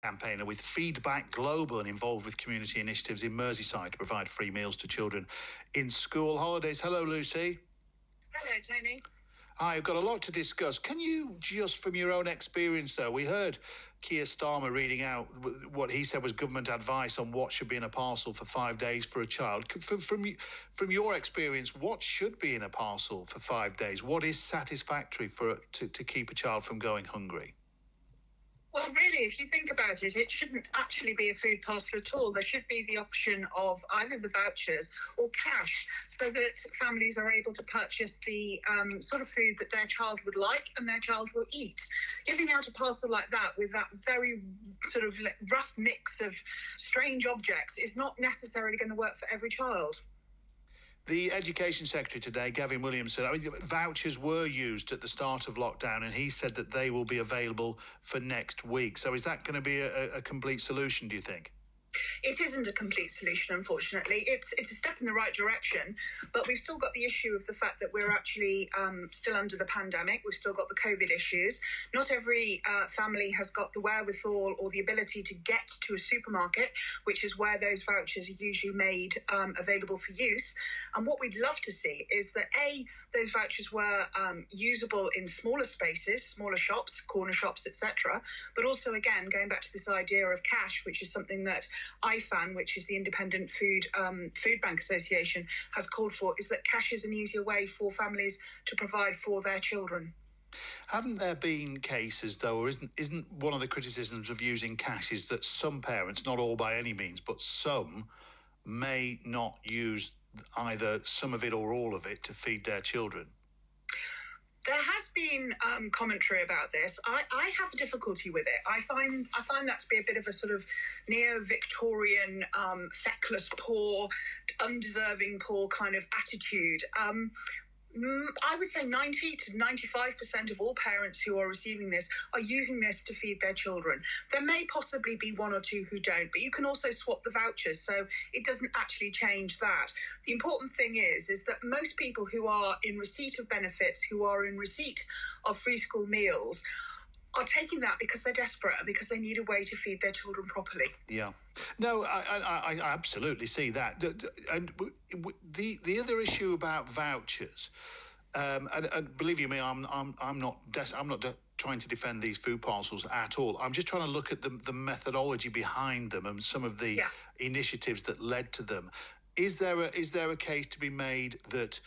campaigner with Feedback Global and involved with community initiatives in Merseyside to provide free meals to children in school holidays. Hello, Lucy. Hello, Tony. Hi, I've got a lot to discuss. Can you, just from your own experience, though, we heard Keir Starmer reading out what he said was government advice on what should be in a parcel for 5 days for a child. From your experience, what should be in a parcel for 5 days? What is satisfactory to keep a child from going hungry? Well, really, if you think about it, it shouldn't actually be a food parcel at all. There should be the option of either the vouchers or cash so that families are able to purchase the sort of food that their child would like and their child will eat. Giving out a parcel like that with that very sort of rough mix of strange objects is not necessarily going to work for every child. The Education Secretary today, Gavin Williamson, vouchers were used at the start of lockdown, and he said that they will be available for next week. So is that going to be a complete solution, do you think? It isn't a complete solution, unfortunately. It's a step in the right direction, but we've still got the issue of the fact that we're actually still under the pandemic. We've still got the COVID issues. Not every family has got the wherewithal or the ability to get to a supermarket, which is where those vouchers are usually made available for use. And what we'd love to see is that, A, those vouchers were usable in smaller spaces, smaller shops, corner shops, etc. But also, again, going back to this idea of cash, which is something that IFAN, which is the Independent Food Bank Association, has called for, is that cash is an easier way for families to provide for their children. Haven't there been cases, though, or isn't one of the criticisms of using cash is that some parents, not all by any means, but some, may not use either some of it or all of it to feed their children? There has been commentary about this. I have a difficulty with it. I find that to be a bit of a sort of neo-Victorian, feckless poor, undeserving poor kind of attitude. I would say 90 to 95% of all parents who are receiving this are using this to feed their children. There may possibly be one or two who don't, but you can also swap the vouchers, so it doesn't actually change that. The important thing is that most people who are in receipt of benefits, who are in receipt of free school meals, are taking that because they're desperate and because they need a way to feed their children properly. Yeah. No, I absolutely see that. And the other issue about vouchers, and believe you me, I'm not trying to defend these food parcels at all. I'm just trying to look at the methodology behind them and some of the initiatives that led to them. Is there a case to be made that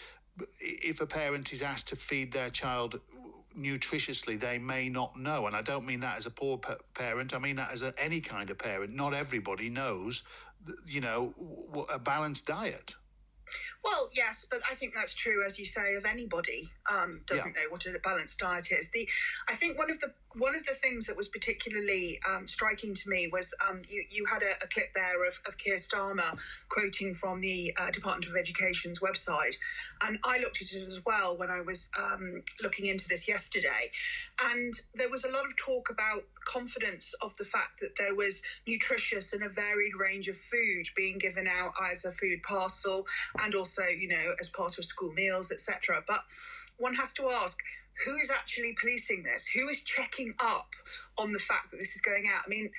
if a parent is asked to feed their child nutritiously, they may not know? And I don't mean that as a poor parent. I mean that as any kind of parent. Not everybody knows, a balanced diet. Well, yes, but I think that's true, as you say, of anybody doesn't know what a balanced diet is. I think one of the things that was particularly striking to me was you had a clip there of Keir Starmer quoting from the Department of Education's website, and I looked at it as well when I was looking into this yesterday, and there was a lot of talk about confidence of the fact that there was nutritious and a varied range of food being given out as a food parcel and also, as part of school meals, etc. But one has to ask, who is actually policing this? Who is checking up on the fact that this is going out? I mean,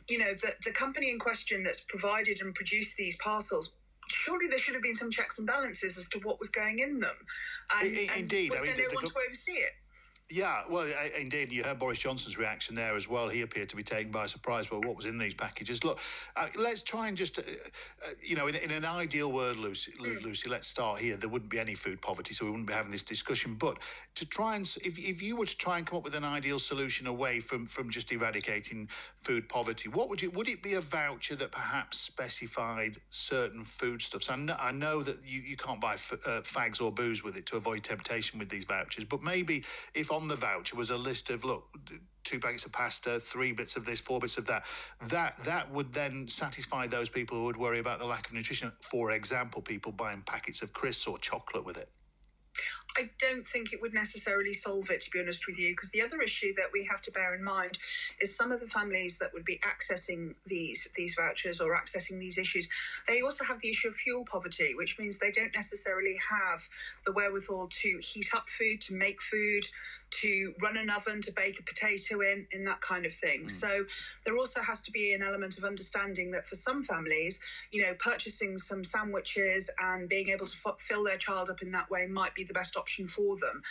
the company in question that's provided and produced these parcels, surely there should have been some checks and balances as to what was going in them. Indeed. Was there no one to oversee it? Yeah, well, indeed, you heard Boris Johnson's reaction there as well. He appeared to be taken by surprise by what was in these packages. Look, let's try and just, in an ideal world, Lucy, let's start here. There wouldn't be any food poverty, so we wouldn't be having this discussion. But to try and, if you were to try and come up with an ideal solution away from just eradicating food poverty, would it be a voucher that perhaps specified certain foodstuffs? I know that you can't buy fags or booze with it to avoid temptation with these vouchers, but maybe if on the voucher was a list of, look, 2 packets of pasta, 3 bits of this, 4 bits of that would then satisfy those people who would worry about the lack of nutrition. For example, people buying packets of crisps or chocolate with it. I don't think it would necessarily solve it, to be honest with you, because the other issue that we have to bear in mind is some of the families that would be accessing these vouchers or accessing these issues, they also have the issue of fuel poverty, which means they don't necessarily have the wherewithal to heat up food, to make food, to run an oven, to bake a potato in that kind of thing. So there also has to be an element of understanding that for some families, purchasing some sandwiches and being able to fill their child up in that way might be the best option for them.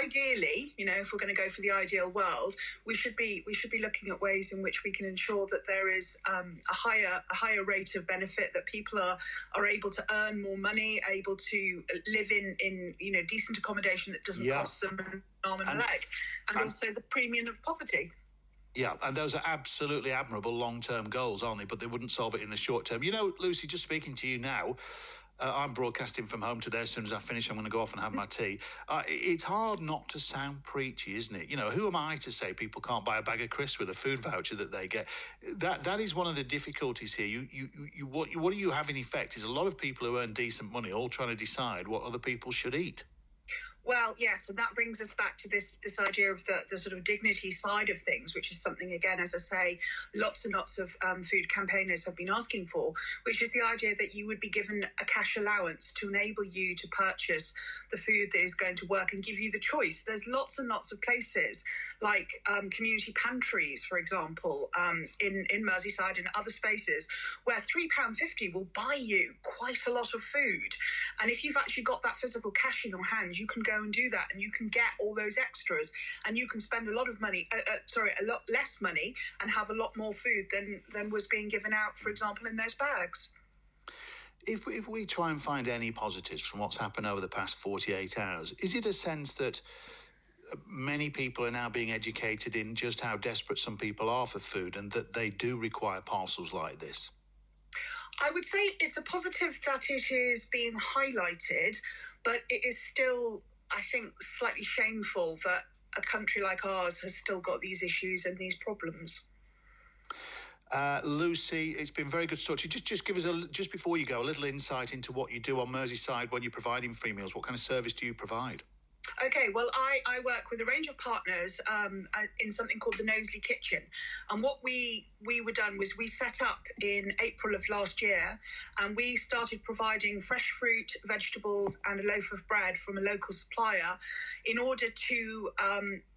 Ideally, if we're going to go for the ideal world, we should be looking at ways in which we can ensure that there is a higher rate of benefit, that people are able to earn more money, able to live in decent accommodation that doesn't cost them an arm and a leg, and also the premium of poverty. Yeah, and those are absolutely admirable long-term goals, aren't they? But they wouldn't solve it in the short term. Lucy, just speaking to you now, I'm broadcasting from home today. As soon as I finish, I'm going to go off and have my tea. It's hard not to sound preachy, isn't it? Who am I to say people can't buy a bag of crisps with a food voucher that they get? That is one of the difficulties here. What do you have in effect is a lot of people who earn decent money all trying to decide what other people should eat. Well, yes, and that brings us back to this idea of the sort of dignity side of things, which is something, again, as I say, lots and lots of food campaigners have been asking for, which is the idea that you would be given a cash allowance to enable you to purchase the food that is going to work and give you the choice. There's lots and lots of places, like community pantries, for example, in Merseyside and other spaces, where £3.50 will buy you quite a lot of food. And if you've actually got that physical cash in your hand, you can go and do that, and you can get all those extras, and you can spend a lot less money and have a lot more food than was being given out, for example, in those bags. If we try and find any positives from what's happened over the past 48 hours, is it a sense that many people are now being educated in just how desperate some people are for food and that they do require parcels like this? I would say it's a positive that it is being highlighted, but it is still, I think, slightly shameful that a country like ours has still got these issues and these problems. Lucy, it's been very good to talk to you. Just give us, just before you go, a little insight into what you do on Merseyside when you're providing free meals. What kind of service do you provide? Okay, well, I work with a range of partners in something called the Knowsley Kitchen. And what we were done was we set up in April of last year, and we started providing fresh fruit, vegetables and a loaf of bread from a local supplier in order to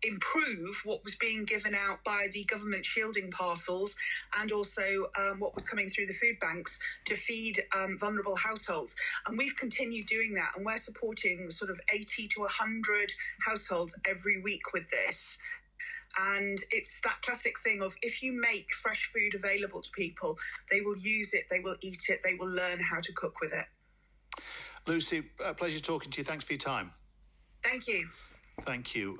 improve what was being given out by the government shielding parcels, and also what was coming through the food banks to feed vulnerable households. And we've continued doing that, and we're supporting sort of 80 to 100 households every week with this. And it's that classic thing of, if you make fresh food available to people, they will use it, they will eat it, they will learn how to cook with it. Lucy, a pleasure talking to you. Thanks for your time. Thank you. Thank you.